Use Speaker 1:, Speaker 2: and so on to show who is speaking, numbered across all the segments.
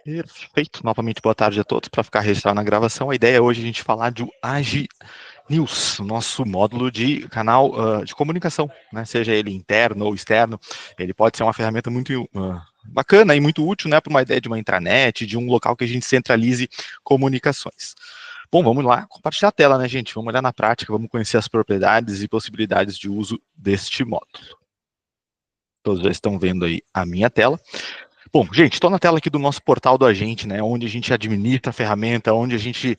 Speaker 1: Perfeito. Novamente, boa tarde a todos. Para ficar registrado na gravação, a ideia é hoje a gente falar de Agi News, nosso módulo de canal de comunicação, né? Seja ele interno ou externo, ele pode ser uma ferramenta muito bacana e muito útil, né, para uma ideia de uma intranet, de um local que a gente centralize comunicações. Bom, vamos lá compartilhar a tela, né, gente? Vamos olhar na prática, vamos conhecer as propriedades e possibilidades de uso deste módulo. Todos já estão vendo aí a minha tela. Bom, gente, estou na tela aqui do nosso portal do agente, né, onde a gente administra a ferramenta, onde a gente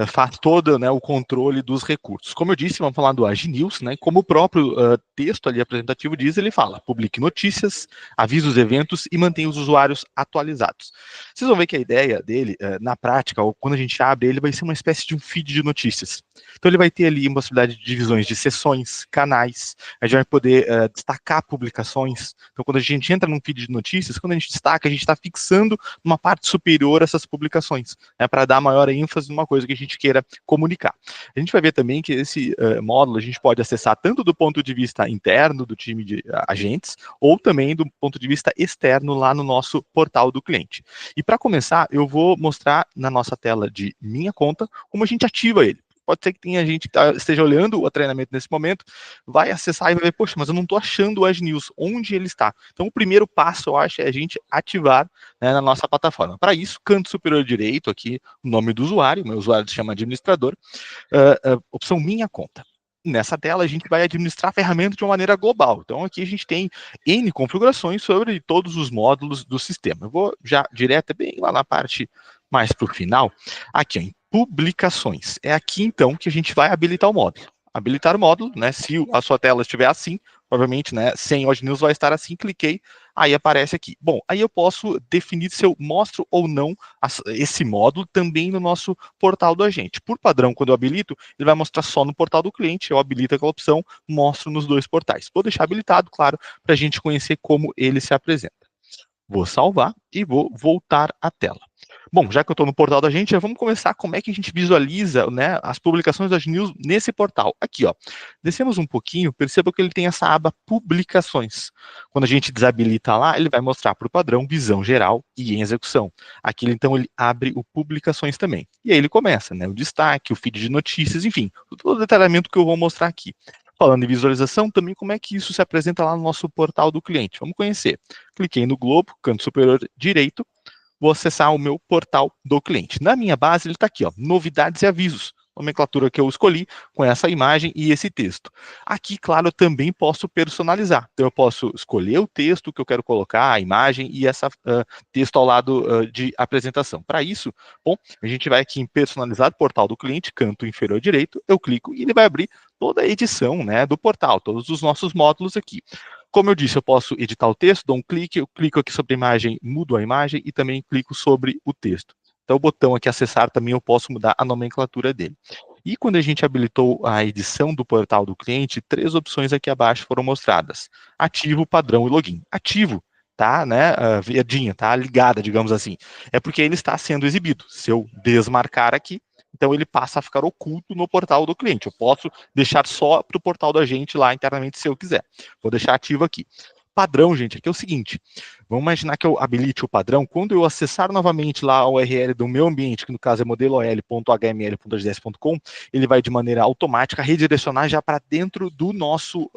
Speaker 1: faz todo, né, o controle dos recursos. Como eu disse, vamos falar do AgiNews, né, como o próprio texto ali apresentativo diz, ele fala, publique notícias, avise os eventos e mantenha os usuários atualizados. Vocês vão ver que a ideia dele, na prática, ou quando a gente abre ele, vai ser uma espécie de um feed de notícias. Então ele vai ter ali uma possibilidade de divisões de sessões, canais, a gente vai poder destacar publicações. Então quando a gente entra num feed de notícias, quando a gente destaca, a gente está fixando uma parte superior a essas publicações, né, para dar maior ênfase numa coisa que a gente queira comunicar. A gente vai ver também que esse módulo a gente pode acessar tanto do ponto de vista interno do time de agentes, ou também do ponto de vista externo lá no nosso portal do cliente. E para começar, eu vou mostrar na nossa tela de minha conta como a gente ativa ele. Pode ser que tenha gente que esteja olhando o treinamento nesse momento, vai acessar e vai ver, poxa, mas eu não estou achando o AgiNews, onde ele está? Então, o primeiro passo, eu acho, é a gente ativar, né, na nossa plataforma. Para isso, canto superior direito, aqui, o nome do usuário, meu usuário se chama administrador, opção Minha Conta. Nessa tela, a gente vai administrar a ferramenta de uma maneira global. Então, aqui a gente tem N configurações sobre todos os módulos do sistema. Eu vou já direto, bem lá na parte mais para o final, aqui, ó, em publicações. É aqui, então, que a gente vai habilitar o módulo. Habilitar o módulo, né? Se a sua tela estiver assim, provavelmente, né, sem o AgiNews vai estar assim, cliquei, aí aparece aqui. Bom, aí eu posso definir se eu mostro ou não esse módulo também no nosso portal do agente. Por padrão, quando eu habilito, ele vai mostrar só no portal do cliente, eu habilito aquela opção, mostro nos dois portais. Vou deixar habilitado, claro, para a gente conhecer como ele se apresenta. Vou salvar e vou voltar à tela. Bom, já que eu estou no portal da gente, já vamos começar como é que a gente visualiza, né, as publicações da AgiNews nesse portal. Aqui, ó. Descemos um pouquinho, perceba que ele tem essa aba Publicações. Quando a gente desabilita lá, ele vai mostrar para o padrão Visão Geral e em Execução. Aqui, então, ele abre o Publicações também. E aí ele começa, né, o destaque, o feed de notícias, enfim, todo o detalhamento que eu vou mostrar aqui. Falando em visualização, também como é que isso se apresenta lá no nosso portal do cliente. Vamos conhecer. Cliquei no globo, canto superior direito, vou acessar o meu portal do cliente. Na minha base, ele está aqui, ó, novidades e avisos. Nomenclatura que eu escolhi com essa imagem e esse texto. Aqui, claro, eu também posso personalizar. Então, eu posso escolher o texto que eu quero colocar, a imagem e esse texto ao lado de apresentação. Para isso, bom, a gente vai aqui em personalizar portal do cliente, canto inferior direito, eu clico e ele vai abrir toda a edição, né, do portal, todos os nossos módulos aqui. Como eu disse, eu posso editar o texto, dou um clique, eu clico aqui sobre a imagem, mudo a imagem e também clico sobre o texto. Então, o botão aqui, acessar, também eu posso mudar a nomenclatura dele. E quando a gente habilitou a edição do portal do cliente, 3 opções aqui abaixo foram mostradas. Ativo, padrão e login. Ativo, tá, né, verdinha, tá ligada, digamos assim. É porque ele está sendo exibido. Se eu desmarcar aqui, então ele passa a ficar oculto no portal do cliente. Eu posso deixar só para o portal da gente lá internamente se eu quiser. Vou deixar ativo aqui. Padrão, gente, aqui é o seguinte, vamos imaginar que eu habilite o padrão, quando eu acessar novamente lá a URL do meu ambiente, que no caso é modelol.html.gs.com, ele vai de maneira automática redirecionar já para dentro do nosso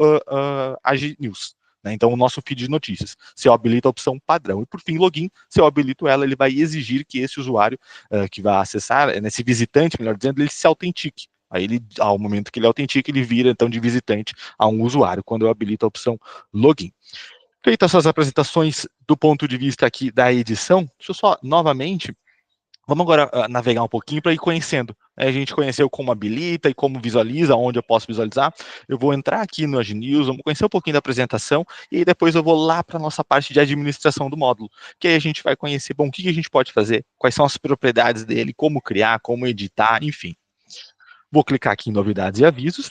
Speaker 1: AgiNews. Né? Então, o nosso feed de notícias. Se eu habilito a opção padrão. E, por fim, login, se eu habilito ela, ele vai exigir que esse usuário que vai acessar, esse visitante, melhor dizendo, ele se autentique. Aí, ele, ao momento que ele autentica, ele vira, então, de visitante a um usuário, quando eu habilito a opção login. Feitas essas apresentações do ponto de vista aqui da edição, deixa eu só, novamente, vamos agora navegar um pouquinho para ir conhecendo. A gente conheceu como habilita e como visualiza, onde eu posso visualizar. Eu vou entrar aqui no AgiNews, vamos conhecer um pouquinho da apresentação, e aí depois eu vou lá para a nossa parte de administração do módulo, que aí a gente vai conhecer, bom, o que a gente pode fazer, quais são as propriedades dele, como criar, como editar, enfim. Vou clicar aqui em novidades e avisos.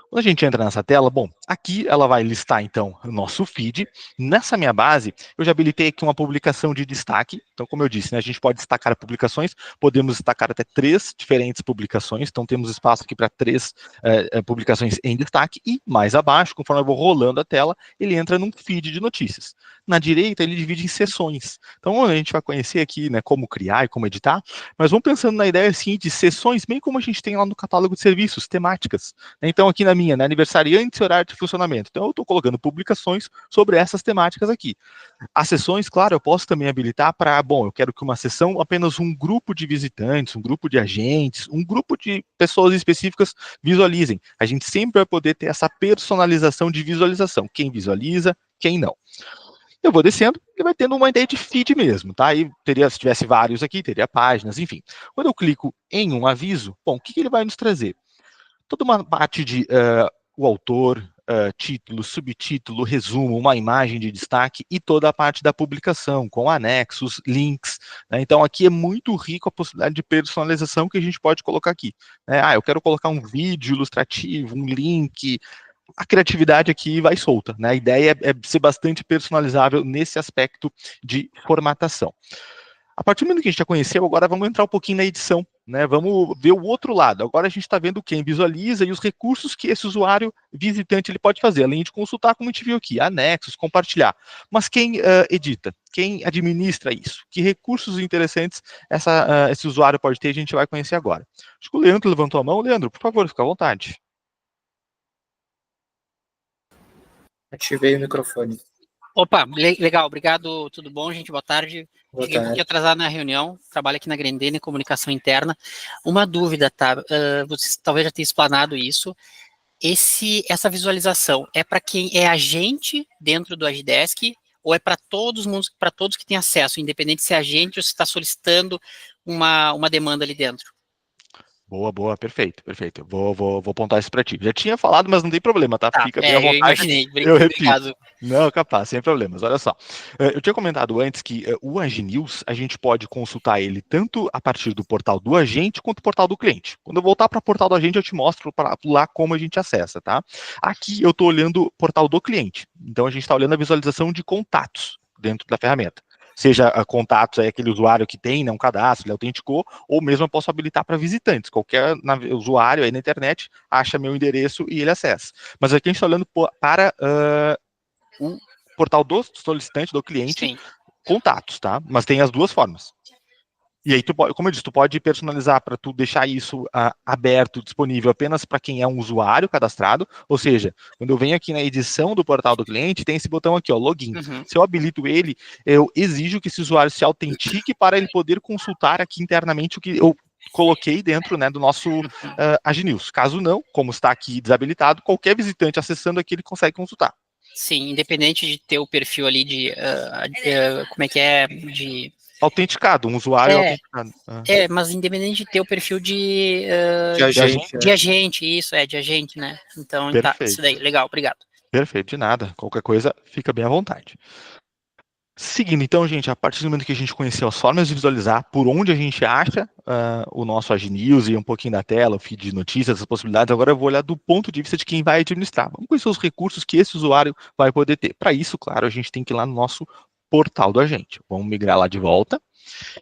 Speaker 1: Quando a gente entra nessa tela, bom, aqui ela vai listar, então, o nosso feed. Nessa minha base, eu já habilitei aqui uma publicação de destaque. Então, como eu disse, né, a gente pode destacar publicações, podemos destacar até 3 diferentes publicações. Então, temos espaço aqui para 3 publicações em destaque. E mais abaixo, conforme eu vou rolando a tela, ele entra num feed de notícias. Na direita, ele divide em seções. Então, a gente vai conhecer aqui, né, como criar e como editar, mas vamos pensando na ideia, assim, de seções, bem como a gente tem lá no catálogo de serviços, temáticas. Então, aqui na minha, né, aniversariante e horário de funcionamento. Então, eu estou colocando publicações sobre essas temáticas aqui. As sessões, claro, eu posso também habilitar para, bom, eu quero que uma sessão, apenas um grupo de visitantes, um grupo de agentes, um grupo de pessoas específicas visualizem. A gente sempre vai poder ter essa personalização de visualização. Quem visualiza, quem não. Eu vou descendo e vai tendo uma ideia de feed mesmo, tá? Aí teria, se tivesse vários aqui, teria páginas, enfim. Quando eu clico em um aviso, bom, o que ele vai nos trazer? Toda uma parte de o autor, título, subtítulo, resumo, uma imagem de destaque e toda a parte da publicação, com anexos, links. Né? Então, aqui é muito rico a possibilidade de personalização que a gente pode colocar aqui. Né? Eu quero colocar um vídeo ilustrativo, um link. A criatividade aqui vai solta. Né? A ideia é ser bastante personalizável nesse aspecto de formatação. A partir do momento que a gente já conheceu, agora vamos entrar um pouquinho na edição, né? Vamos ver o outro lado. Agora a gente está vendo quem visualiza e os recursos que esse usuário visitante ele pode fazer, além de consultar, como a gente viu aqui, anexos, compartilhar. Mas quem edita? Quem administra isso? Que recursos interessantes esse usuário pode ter? A gente vai conhecer agora. Acho que o Leandro levantou a mão. Leandro, por favor, fica à vontade.
Speaker 2: Ativei o microfone.
Speaker 3: Opa, legal, obrigado, tudo bom, gente? Boa tarde.
Speaker 2: Boa
Speaker 3: Cheguei um pouquinho atrasado na reunião, trabalho aqui na Grendene, comunicação interna. Uma dúvida, tá? Vocês talvez já tenham explanado isso. Essa visualização é para quem é agente dentro do Agidesk ou é para todos que têm acesso, independente se é agente ou se está solicitando uma demanda ali dentro?
Speaker 1: Boa, perfeito. Vou apontar isso para ti. Já tinha falado, mas não tem problema, tá? Fica bem à
Speaker 3: eu
Speaker 1: vontade.
Speaker 3: imaginei.
Speaker 1: Eu repito.
Speaker 3: Obrigado.
Speaker 1: Não, capaz, sem problemas. Olha só. Eu tinha comentado antes que o AgiNews, a gente pode consultar ele tanto a partir do portal do agente quanto do portal do cliente. Quando eu voltar para o portal do agente, eu te mostro lá como a gente acessa, tá? Aqui eu estou olhando o portal do cliente. Então a gente está olhando a visualização de contatos dentro da ferramenta. Seja contatos aí, aquele usuário que tem, né, um cadastro, ele autenticou, ou mesmo eu posso habilitar para visitantes. Qualquer usuário aí na internet acha meu endereço e ele acessa. Mas aqui a gente está olhando para o portal do solicitante, do cliente, sim, contatos, tá? Mas tem as duas formas. E aí, como eu disse, tu pode personalizar para tu deixar isso aberto, disponível apenas para quem é um usuário cadastrado, ou seja, quando eu venho aqui na edição do portal do cliente, tem esse botão aqui, ó, login. Uhum. Se eu habilito ele, eu exijo que esse usuário se autentique para ele poder consultar aqui internamente o que eu coloquei dentro, né, do nosso AgiNews. Caso não, como está aqui desabilitado, qualquer visitante acessando aqui, ele consegue consultar.
Speaker 3: Sim, independente de ter o perfil ali como é que é, de...
Speaker 1: Autenticado, um usuário autenticado.
Speaker 3: Mas independente de ter o perfil de agente, isso, de agente, né? Então, perfeito. Tá, isso daí, legal, obrigado.
Speaker 1: Perfeito, de nada. Qualquer coisa, fica bem à vontade. Seguindo, então, gente, a partir do momento que a gente conheceu as formas de visualizar por onde a gente acha o nosso AgiNews e um pouquinho da tela, o feed de notícias, as possibilidades, agora eu vou olhar do ponto de vista de quem vai administrar. Vamos conhecer os recursos que esse usuário vai poder ter. Para isso, claro, a gente tem que ir lá no nosso portal do agente. Vamos migrar lá de volta.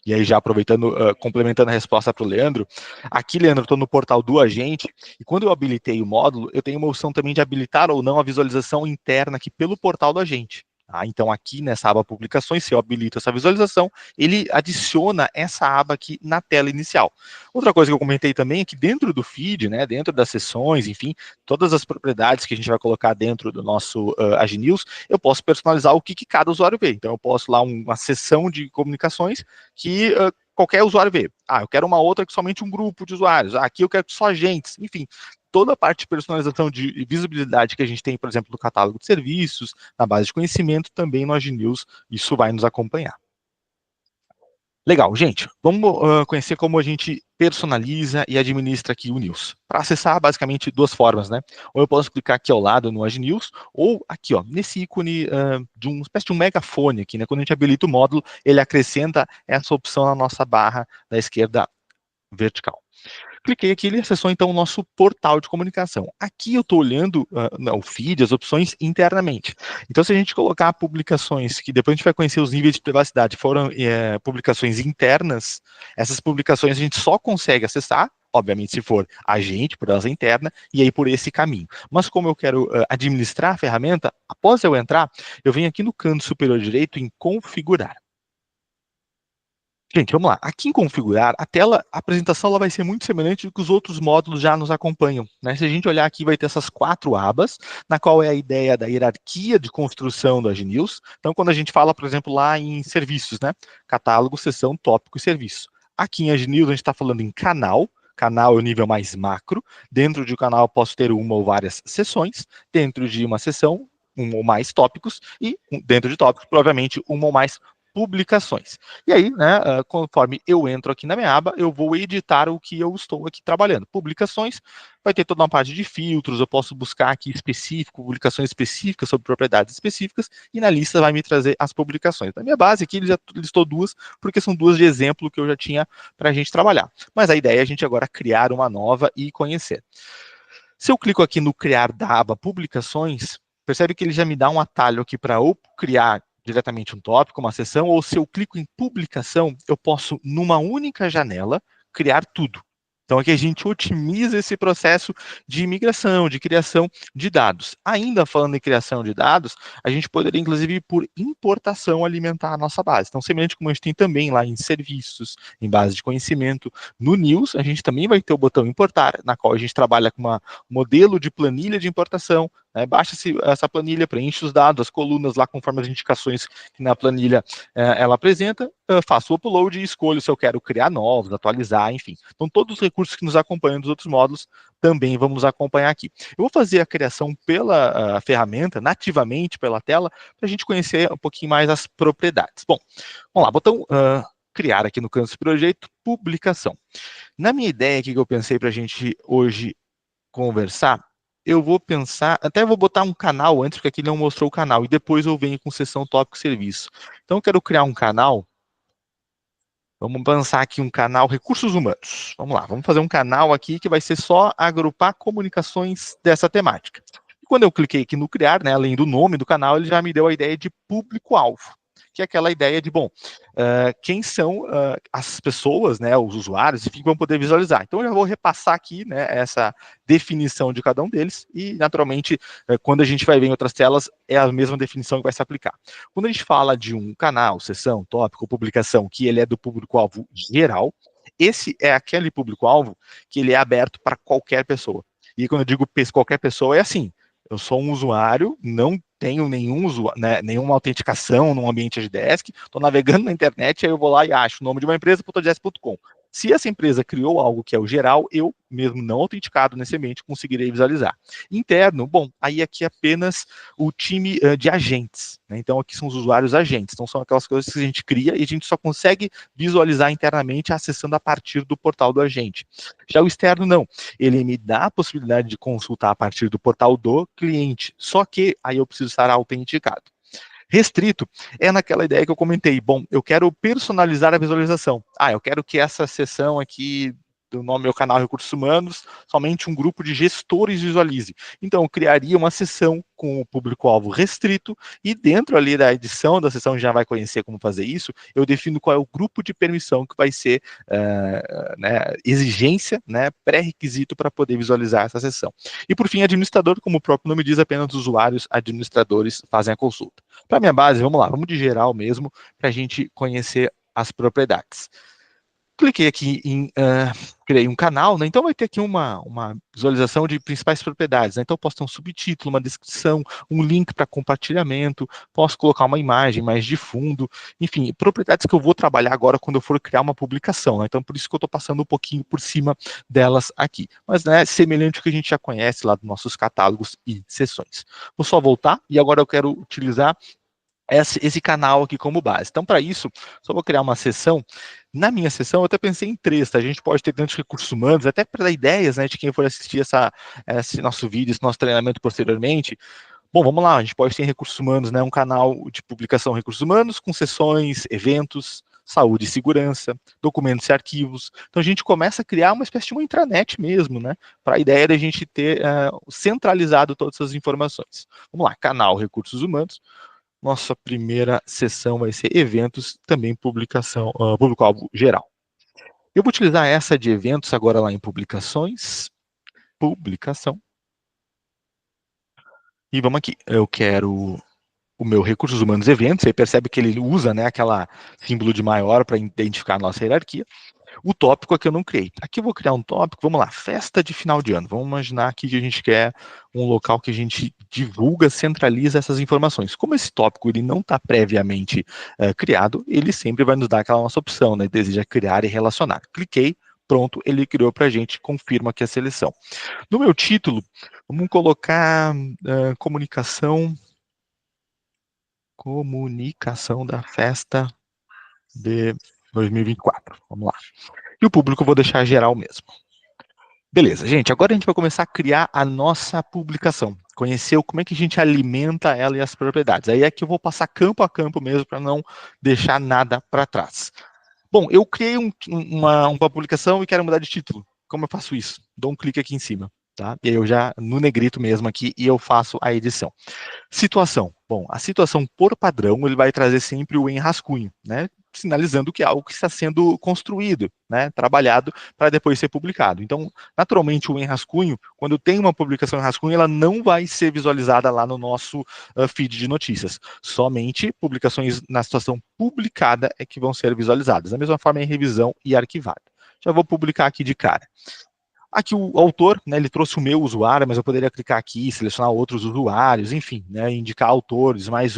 Speaker 1: E aí, já aproveitando, complementando a resposta para o Leandro, aqui, Leandro, estou no portal do agente, e quando eu habilitei o módulo, eu tenho uma opção também de habilitar ou não a visualização interna aqui pelo portal do agente. Então, aqui nessa aba publicações, se eu habilito essa visualização, ele adiciona essa aba aqui na tela inicial. Outra coisa que eu comentei também é que dentro do feed, né, dentro das sessões, enfim, todas as propriedades que a gente vai colocar dentro do nosso AgiNews, eu posso personalizar o que cada usuário vê. Então, eu posso lá uma sessão de comunicações que qualquer usuário vê. Eu quero uma outra que somente um grupo de usuários. Aqui eu quero só agentes, enfim. Toda a parte de personalização de visibilidade que a gente tem, por exemplo, no catálogo de serviços, na base de conhecimento, também no AgiNews, isso vai nos acompanhar. Legal, gente, vamos conhecer como a gente personaliza e administra aqui o News. Para acessar, basicamente, duas formas, né? Ou eu posso clicar aqui ao lado no AgiNews, ou aqui, ó, nesse ícone de uma espécie de um megafone aqui, né? Quando a gente habilita o módulo, ele acrescenta essa opção na nossa barra da esquerda vertical. Cliquei aqui, ele acessou então o nosso portal de comunicação. Aqui eu estou olhando o feed, as opções internamente. Então, se a gente colocar publicações, que depois a gente vai conhecer os níveis de privacidade, foram publicações internas, essas publicações a gente só consegue acessar obviamente se for agente, por asa interna, e aí por esse caminho. Mas como eu quero administrar a ferramenta, após eu entrar, eu venho aqui no canto superior direito em configurar. Gente, vamos lá. Aqui em configurar, a apresentação ela vai ser muito semelhante do que os outros módulos já nos acompanham, né? Se a gente olhar aqui, vai ter essas 4 abas, na qual é a ideia da hierarquia de construção do AgiNews. Então, quando a gente fala, por exemplo, lá em serviços, né? Catálogo, seção, tópico e serviço. Aqui em AgiNews, a gente está falando em canal. Canal é o nível mais macro. Dentro de um canal, eu posso ter uma ou várias seções. Dentro de uma seção, um ou mais tópicos. E dentro de tópicos, provavelmente, uma ou mais publicações. E aí, né, conforme eu entro aqui na minha aba, eu vou editar o que eu estou aqui trabalhando. Publicações, vai ter toda uma parte de filtros, eu posso buscar aqui específico, publicações específicas sobre propriedades específicas, e na lista vai me trazer as publicações. Na minha base aqui, ele já listou 2, porque são 2 de exemplo que eu já tinha para a gente trabalhar. Mas a ideia é a gente agora criar uma nova e conhecer. Se eu clico aqui no criar da aba publicações, percebe que ele já me dá um atalho aqui para ou criar diretamente um tópico, uma seção, ou se eu clico em publicação, eu posso, numa única janela, criar tudo. Então, aqui a gente otimiza esse processo de migração, de criação de dados. Ainda falando em criação de dados, a gente poderia, inclusive, por importação, alimentar a nossa base. Então, semelhante como a gente tem também lá em serviços, em base de conhecimento, no News, a gente também vai ter o botão importar, na qual a gente trabalha com um modelo de planilha de importação, né? Baixa essa planilha, preenche os dados, as colunas lá conforme as indicações que na planilha ela apresenta, faço o upload e escolho se eu quero criar novos, atualizar, enfim. Então, todos os recursos que nos acompanham dos outros módulos também vamos acompanhar aqui. Eu vou fazer a criação pela ferramenta, nativamente pela tela, para a gente conhecer um pouquinho mais as propriedades. Bom, vamos lá, botão criar aqui no canto do projeto, publicação. Na minha ideia aqui que eu pensei para a gente hoje conversar, eu vou pensar, até vou botar um canal antes, porque aqui não mostrou o canal, e depois eu venho com seção tópico serviço. Então eu quero criar um canal, vamos pensar aqui um canal recursos humanos. Vamos lá, vamos fazer um canal aqui que vai ser só agrupar comunicações dessa temática. E quando eu cliquei aqui no criar, né, além do nome do canal, ele já me deu a ideia de público-alvo, que é aquela ideia de, bom, quem são as pessoas, né, os usuários, enfim, que vão poder visualizar. Então, eu já vou repassar aqui, né, essa definição de cada um deles e, naturalmente, quando a gente vai ver em outras telas, é a mesma definição que vai se aplicar. Quando a gente fala de um canal, seção, tópico, publicação, que ele é do público-alvo geral, esse é aquele público-alvo que ele é aberto para qualquer pessoa. E quando eu digo qualquer pessoa, é assim, eu sou um usuário, não tenho nenhuma autenticação num ambiente Agdesk, estou navegando na internet, aí eu vou lá e acho o nome de uma empresa, .js.com. Se essa empresa criou algo que é o geral, eu, mesmo não autenticado nesse ambiente, conseguirei visualizar. Interno, bom, aí aqui é apenas o time de agentes, né? Então aqui são os usuários agentes, então são aquelas coisas que a gente cria e a gente só consegue visualizar internamente acessando a partir do portal do agente. Já o externo não, ele me dá a possibilidade de consultar a partir do portal do cliente, só que aí eu preciso estar autenticado. Restrito é naquela ideia que eu comentei, bom, eu quero personalizar a visualização. Eu quero que essa seção aqui do meu canal Recursos Humanos, somente um grupo de gestores visualize. Então, eu criaria uma seção com o público-alvo restrito e dentro ali da edição da seção, já vai conhecer como fazer isso, eu defino qual é o grupo de permissão que vai ser exigência, né, pré-requisito para poder visualizar essa seção. E por fim, administrador, como o próprio nome diz, apenas os usuários administradores fazem a consulta. Para minha base, vamos lá, vamos de geral mesmo, para a gente conhecer as propriedades. Cliquei aqui em criei um canal, né? Então vai ter aqui uma visualização de principais propriedades, né? Então eu posso ter um subtítulo, uma descrição, um link para compartilhamento, posso colocar uma imagem mais de fundo, enfim, propriedades que eu vou trabalhar agora quando eu for criar uma publicação, né? Então por isso que eu estou passando um pouquinho por cima delas aqui. Mas, né, semelhante ao que a gente já conhece lá dos nossos catálogos e seções. Vou só voltar e agora eu quero utilizar esse canal aqui como base. Então, para isso, só vou criar uma seção. Na minha seção, eu até pensei em 3, tá? A gente pode ter tantos recursos humanos, até para dar ideias, né, de quem for assistir esse nosso vídeo, esse nosso treinamento posteriormente. Bom, vamos lá, a gente pode ter em recursos humanos, né, um canal de publicação recursos humanos, com sessões, eventos, saúde e segurança, documentos e arquivos. Então, a gente começa a criar uma espécie de uma intranet mesmo, né, para a ideia da gente ter centralizado todas essas informações. Vamos lá, canal recursos humanos. Nossa primeira sessão vai ser eventos, também publicação, público-alvo geral. Eu vou utilizar essa de eventos agora lá em publicações, publicação, e vamos aqui, eu quero o meu recursos humanos eventos, você percebe que ele usa, né, aquela símbolo de maior para identificar a nossa hierarquia. O tópico aqui eu não criei. Aqui eu vou criar um tópico, vamos lá, festa de final de ano. Vamos imaginar aqui que a gente quer um local que a gente divulga, centraliza essas informações. Como esse tópico ele não está previamente criado, ele sempre vai nos dar aquela nossa opção, né? Deseja criar e relacionar. Cliquei, pronto, ele criou para a gente, confirma aqui a seleção. No meu título, vamos colocar comunicação da festa de 2024. Vamos lá. E o público eu vou deixar geral mesmo. Beleza, gente, agora a gente vai começar a criar a nossa publicação. Conhecer como é que a gente alimenta ela e as propriedades. Aí é que eu vou passar campo a campo mesmo para não deixar nada para trás. Bom, eu criei uma publicação e quero mudar de título. Como eu faço isso? Dou um clique aqui em cima, tá? E aí eu já, no negrito mesmo aqui, e eu faço a edição. Situação. Bom, a situação por padrão, ele vai trazer sempre o em rascunho, né? Sinalizando que é algo que está sendo construído, né? Trabalhado para depois ser publicado. Então, naturalmente, o em rascunho, quando tem uma publicação em rascunho, ela não vai ser visualizada lá no nosso feed de notícias. Somente publicações na situação publicada é que vão ser visualizadas. Da mesma forma, em revisão e arquivada. Já vou publicar aqui de cara. Aqui o autor, né, ele trouxe o meu usuário, mas eu poderia clicar aqui, selecionar outros usuários, enfim, né, indicar autores, mais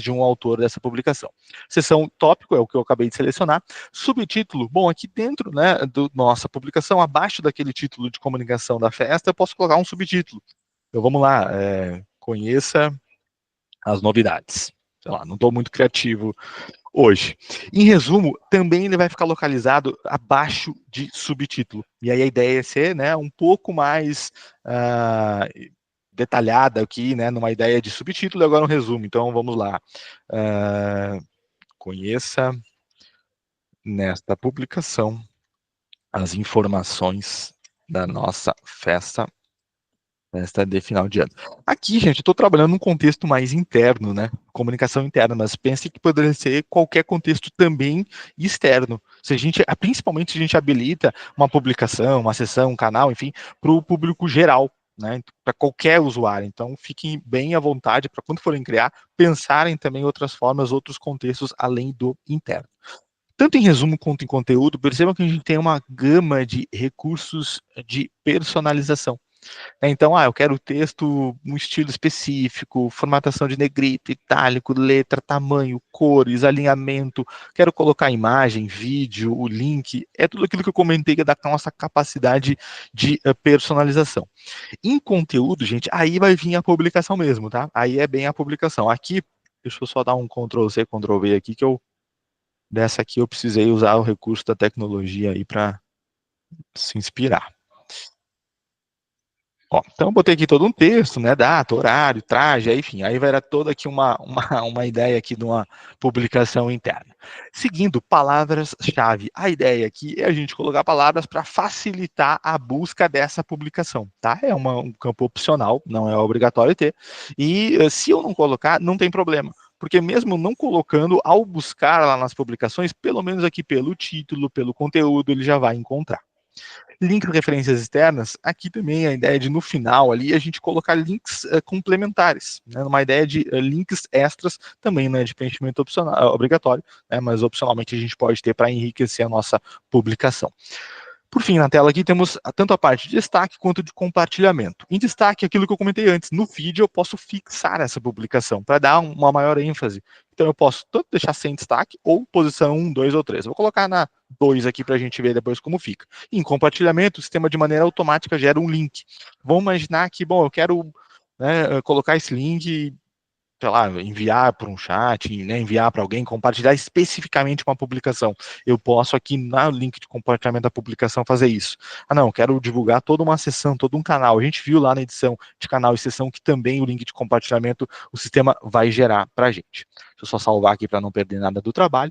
Speaker 1: de um autor dessa publicação. Seção tópico, é o que eu acabei de selecionar. Subtítulo, bom, aqui dentro, né, da nossa publicação, abaixo daquele título de comunicação da festa, eu posso colocar um subtítulo. Então vamos lá, conheça as novidades. Sei lá, não estou muito criativo hoje. Em resumo, também ele vai ficar localizado abaixo de subtítulo. E aí a ideia é ser, né, um pouco mais detalhada aqui, né, numa ideia de subtítulo e agora um resumo. Então vamos lá. Conheça nesta publicação as informações da nossa festa de final de ano. Aqui, gente, eu estou trabalhando num contexto mais interno, né? Comunicação interna, mas pense que poderia ser qualquer contexto também externo. Se a gente, principalmente se a gente habilita uma publicação, uma sessão, um canal, enfim, para o público geral, né? Para qualquer usuário. Então, fiquem bem à vontade para quando forem criar, pensarem também outras formas, outros contextos além do interno. Tanto em resumo quanto em conteúdo, percebam que a gente tem uma gama de recursos de personalização. Então, eu quero o texto um estilo específico, formatação de negrito, itálico, letra, tamanho, cores, alinhamento, quero colocar imagem, vídeo, o link, é tudo aquilo que eu comentei que é da nossa capacidade de personalização. Em conteúdo, gente, aí vai vir a publicação mesmo, tá? Aí é bem a publicação. Aqui, deixa eu só dar um Ctrl+C, Ctrl+V aqui, que dessa aqui eu precisei usar o recurso da tecnologia aí para se inspirar. Ó, então eu botei aqui todo um texto, né, data, horário, traje, enfim, aí vai dar toda aqui uma ideia aqui de uma publicação interna. Seguindo, palavras-chave. A ideia aqui é a gente colocar palavras para facilitar a busca dessa publicação, tá? É um campo opcional, não é obrigatório ter, e se eu não colocar, não tem problema. Porque mesmo não colocando, ao buscar lá nas publicações, pelo menos aqui pelo título, pelo conteúdo, ele já vai encontrar. Links referências externas, aqui também a ideia de no final ali a gente colocar links complementares, né, uma ideia de links extras, também não é de preenchimento opcional, obrigatório, né, mas opcionalmente a gente pode ter para enriquecer a nossa publicação. Por fim, na tela aqui temos tanto a parte de destaque quanto de compartilhamento. Em destaque, aquilo que eu comentei antes, no feed eu posso fixar essa publicação para dar uma maior ênfase. Então eu posso tanto deixar sem destaque ou posição 1, 2 ou 3. Eu vou colocar na 2 aqui para a gente ver depois como fica. Em compartilhamento, o sistema de maneira automática gera um link. Vamos imaginar que, bom, eu quero, né, colocar esse link, sei lá, enviar para um chat, né, enviar para alguém, compartilhar especificamente uma publicação. Eu posso aqui no link de compartilhamento da publicação fazer isso. Não, quero divulgar toda uma sessão, todo um canal. A gente viu lá na edição de canal e sessão que também o link de compartilhamento o sistema vai gerar para a gente. Deixa eu só salvar aqui para não perder nada do trabalho.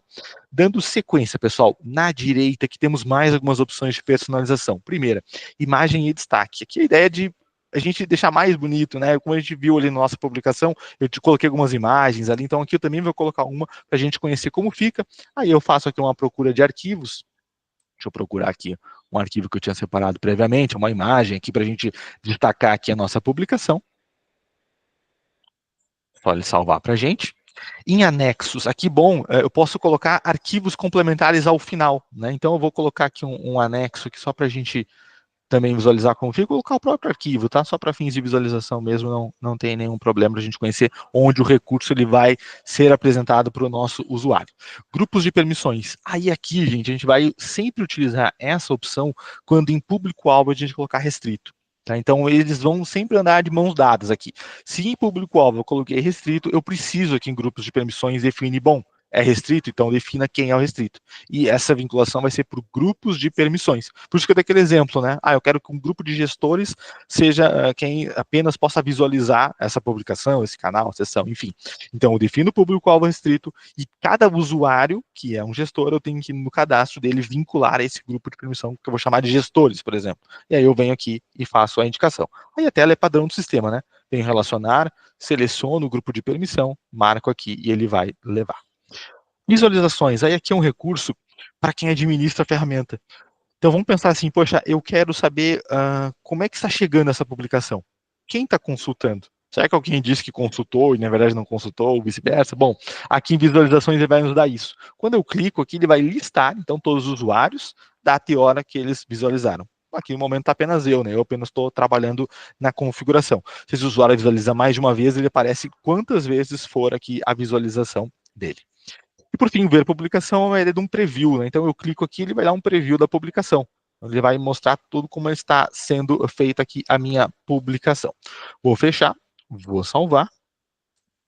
Speaker 1: Dando sequência, pessoal, na direita aqui temos mais algumas opções de personalização. Primeira, imagem e destaque. Aqui a ideia é de a gente deixar mais bonito, né? Como a gente viu ali na nossa publicação, eu te coloquei algumas imagens ali, então aqui eu também vou colocar uma para a gente conhecer como fica. Aí eu faço aqui uma procura de arquivos Deixa eu procurar aqui um arquivo que eu tinha separado previamente, uma imagem aqui para a gente destacar aqui a nossa publicação. Só ele salvar para a gente. Em anexos, aqui, bom, eu posso colocar arquivos complementares ao final, né? Então eu vou colocar aqui um anexo aqui só para a gente também visualizar como fica, colocar o próprio arquivo, tá? Só para fins de visualização mesmo, não tem nenhum problema para a gente conhecer onde o recurso ele vai ser apresentado para o nosso usuário. Grupos de permissões. Aí aqui, gente, a gente vai sempre utilizar essa opção quando em público-alvo a gente colocar restrito. Tá? Então, eles vão sempre andar de mãos dadas aqui. Se em público-alvo eu coloquei restrito, eu preciso aqui em grupos de permissões definir, bom, é restrito, então defina quem é o restrito. E essa vinculação vai ser por grupos de permissões. Por isso que eu dei aquele exemplo, né? Eu quero que um grupo de gestores seja quem apenas possa visualizar essa publicação, esse canal, sessão, enfim. Então, eu defino o público-alvo restrito e cada usuário, que é um gestor, eu tenho que, no cadastro dele, vincular a esse grupo de permissão, que eu vou chamar de gestores, por exemplo. E aí eu venho aqui e faço a indicação. Aí a tela é padrão do sistema, né? Venho relacionar, seleciono o grupo de permissão, marco aqui e ele vai levar. Visualizações, aí aqui é um recurso para quem administra a ferramenta. Então vamos pensar assim, poxa, eu quero saber como é que está chegando essa publicação. Quem está consultando? Será que alguém disse que consultou e na verdade não consultou, ou vice-versa? Bom, aqui em visualizações ele vai nos dar isso. Quando eu clico aqui, ele vai listar, então, todos os usuários, data e hora que eles visualizaram. Aqui no momento está apenas eu, né? Eu apenas estou trabalhando na configuração. Se esse usuário visualiza mais de uma vez, ele aparece quantas vezes for aqui a visualização dele. E por fim, ver publicação é uma ideia de um preview, né? Então eu clico aqui, ele vai dar um preview da publicação. Ele vai mostrar tudo como está sendo feita aqui a minha publicação. Vou fechar, vou salvar.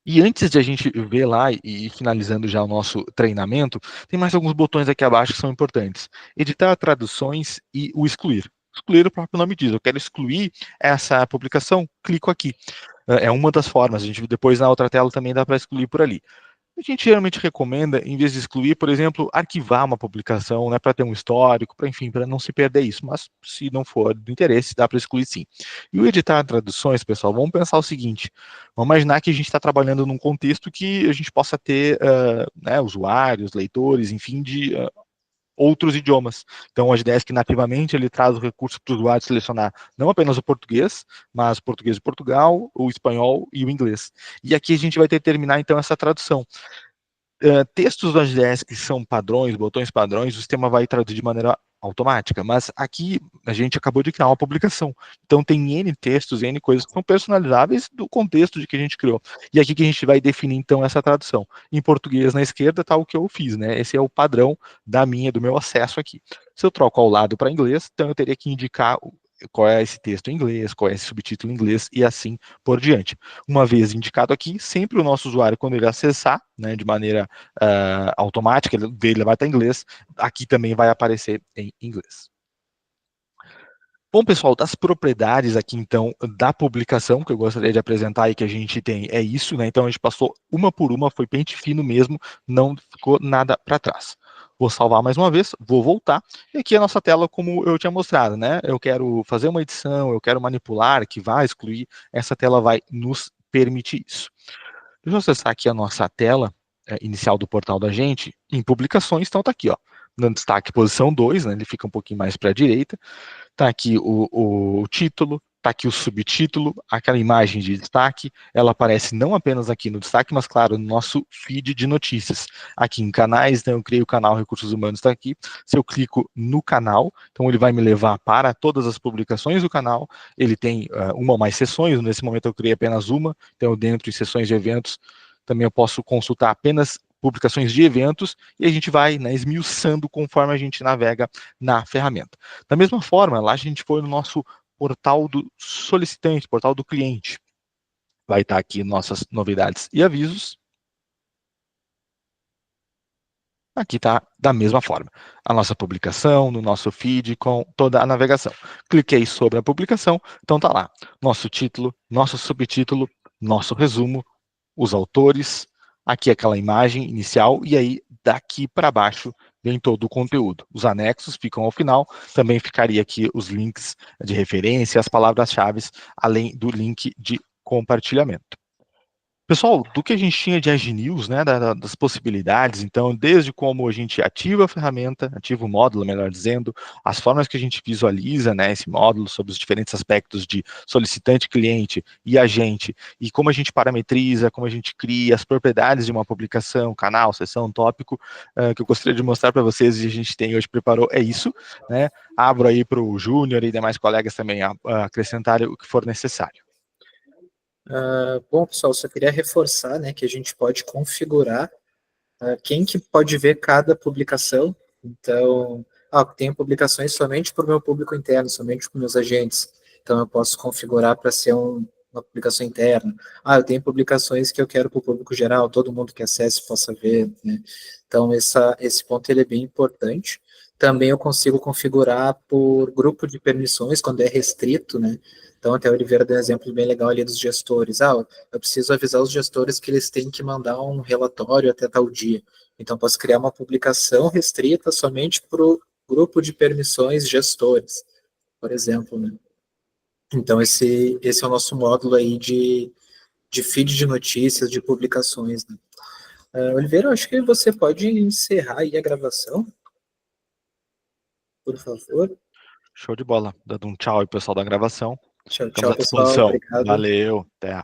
Speaker 1: E antes de a gente ver lá e finalizando já o nosso treinamento, tem mais alguns botões aqui abaixo que são importantes. Editar traduções e o excluir. Excluir, o próprio nome diz, eu quero excluir essa publicação, clico aqui. É uma das formas, a gente depois na outra tela também dá para excluir por ali. A gente geralmente recomenda, em vez de excluir, por exemplo, arquivar uma publicação, né, para ter um histórico, para enfim, para não se perder isso. Mas se não for do interesse, dá para excluir sim. E o editar traduções, pessoal, vamos pensar o seguinte: vamos imaginar que a gente está trabalhando num contexto que a gente possa ter né, usuários, leitores, enfim, de outros idiomas. Então, o Agidesk nativamente ele traz o recurso para o usuário selecionar não apenas o português, mas o português de Portugal, o espanhol e o inglês. E aqui a gente vai determinar então essa tradução. Textos do Agidesk que são padrões, botões padrões, o sistema vai traduzir de maneira automática, mas aqui a gente acabou de criar uma publicação, então tem N textos, N coisas que são personalizáveis do contexto de que a gente criou, e aqui que a gente vai definir então essa tradução. Em português na esquerda está o que eu fiz, né? Esse é o padrão do meu acesso aqui. Se eu troco ao lado para inglês, então eu teria que indicar qual é esse texto em inglês, qual é esse subtítulo em inglês e assim por diante. Uma vez indicado aqui, sempre o nosso usuário, quando ele acessar, né, de maneira automática, ele vai estar em inglês, aqui também vai aparecer em inglês. Bom, pessoal, das propriedades aqui, então, da publicação, que eu gostaria de apresentar e que a gente tem, é isso, né? Então, a gente passou uma por uma, foi pente fino mesmo, não ficou nada para trás. Vou salvar mais uma vez, vou voltar, e aqui a nossa tela, como eu tinha mostrado, né? Eu quero fazer uma edição, eu quero manipular, que vai excluir, essa tela vai nos permitir isso. Deixa eu acessar aqui a nossa tela inicial do portal da gente, em publicações, então tá aqui, ó, no destaque posição 2, né? Ele fica um pouquinho mais para a direita. Está aqui o título, está aqui o subtítulo, aquela imagem de destaque, ela aparece não apenas aqui no destaque, mas claro, no nosso feed de notícias. Aqui em canais, né, eu criei o canal Recursos Humanos, está aqui. Se eu clico no canal, então ele vai me levar para todas as publicações do canal, ele tem uma ou mais sessões, nesse momento eu criei apenas uma, então dentro de sessões de eventos, também eu posso consultar apenas publicações de eventos, e a gente vai, né, esmiuçando conforme a gente navega na ferramenta. Da mesma forma, lá a gente foi no nosso portal do solicitante, portal do cliente. Vai estar aqui nossas novidades e avisos. Aqui está da mesma forma. A nossa publicação, no nosso feed, com toda a navegação. Cliquei sobre a publicação, então está lá. Nosso título, nosso subtítulo, nosso resumo, os autores, aqui aquela imagem inicial, e aí daqui para baixo vem todo o conteúdo. Os anexos ficam ao final, também ficaria aqui os links de referência, as palavras-chave, além do link de compartilhamento. Pessoal, do que a gente tinha de Agi News, né, das possibilidades, então, desde como a gente ativa a ferramenta, ativa o módulo, melhor dizendo, as formas que a gente visualiza, né, esse módulo sobre os diferentes aspectos de solicitante, cliente e agente, e como a gente parametriza, como a gente cria as propriedades de uma publicação, canal, seção, tópico, que eu gostaria de mostrar para vocês e a gente tem hoje preparou, é isso, né, abro aí para o Júnior e demais colegas também acrescentarem o que for necessário.
Speaker 2: Bom, pessoal, só queria reforçar, né, que a gente pode configurar quem que pode ver cada publicação. Então, tem publicações somente para o meu público interno, somente para os meus agentes. Então, eu posso configurar para ser uma publicação interna. Eu tenho publicações que eu quero para o público geral, todo mundo que acesse possa ver, né? Então, esse ponto ele é bem importante. Também eu consigo configurar por grupo de permissões, quando é restrito, né? Então, até o Oliveira deu um exemplo bem legal ali dos gestores. Eu preciso avisar os gestores que eles têm que mandar um relatório até tal dia. Então, posso criar uma publicação restrita somente para o grupo de permissões gestores, por exemplo, né? Então, esse é o nosso módulo aí de feed de notícias, de publicações, né? Oliveira, eu acho que você pode encerrar aí a gravação, por favor.
Speaker 1: Show de bola. Dando um tchau aí, pessoal da gravação.
Speaker 2: Tchau,
Speaker 1: Ficamos
Speaker 2: tchau,
Speaker 1: à
Speaker 2: pessoal.
Speaker 1: disposição.
Speaker 2: Obrigado.
Speaker 1: Valeu, até.